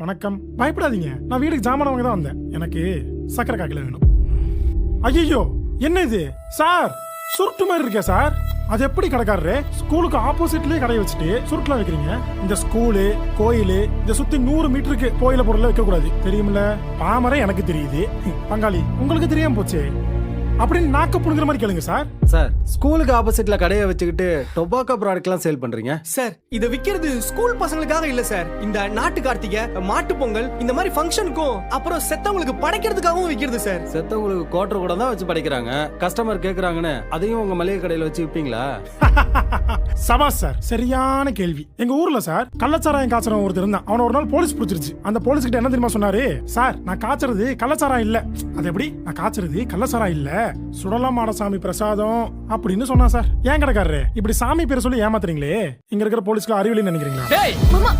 வணக்கம். பயப்படாதீங்க, நான் வீட்டுக்கு ஜாமான் வாங்க தான் வந்தேன். எனக்கு சக்கரை காக்கில வேணும். ஐயோ, என்ன இது சார்? சுருட்டு மாதிரி இருக்கே சார். அது எப்படி கடைக்காரரு ஸ்கூலுக்கு ஆப்போசிட்லயே கடையை வச்சுட்டு சுருட்டுலாம் வைக்கிறீங்க? இந்த ஸ்கூலு, கோயிலு இதை சுத்தி 100 மீட்டருக்கு கோயில பொருளை வைக்க கூடாது, தெரியுமில்ல? பாமரை எனக்கு தெரியுது, பங்காளி உங்களுக்கு தெரியாம போச்சு அப்படின்னு நாக்க புடுங்குற மாதிரி கேளுங்க சார். சார், ஸ்கூலுக்கு ஆப்போசிட்ல கடையை வச்சுக்கிட்டு டொபாக்கோ ப்ராடக்ட்லாம் சேல் பண்றீங்க சார். இத விக்கிறது ஸ்கூல் பசங்களுக்காக இல்ல சார். இந்த நாட்டு கார்த்திகை, மாட்டு பொங்கல் இந்த மாதிரி ஃபங்க்ஷனுக்கும் அப்புறம் செத்தவங்களுக்கு படைக்கிறதுக்காகவும் விக்கிறது சார். செத்தவங்களுக்கு கோட்டர் கூட தான் வச்சு படிக்கிறாங்க. கஸ்டமர் கேக்குறாங்கன்னு அதையும் உங்க மளிகை கடையில வச்சு விப்பீங்களா? சபாஸ் சார், சரியான கேள்வி. எங்க ஊர்ல சார் கள்ளச்சாராயம் காய்ச்சறவன் ஒருத்தர் இருந்தான். அவன ஒரு நாள் போலீஸ் பிடிச்சிருச்சு. அந்த போலீஸ் கிட்ட என்ன தெரியுமா சொன்னாரு? சார், நான் காய்ச்சறது கள்ளச்சாராயம் இல்ல. அது எப்படி? நான் காய்ச்சறது கள்ளச்சாராயம் இல்ல, சுடலமாட சாமி பிரசாதம் அப்படின்னு சொன்னா சார். ஏன் கடைக்காரரு இப்படி சாமி பேரை சொல்லி ஏமாத்துறீங்களே? இங்க இருக்கிற போலீஸ்க்கு அறிவியல் நினைக்கிறீங்களா? டேய் மாமா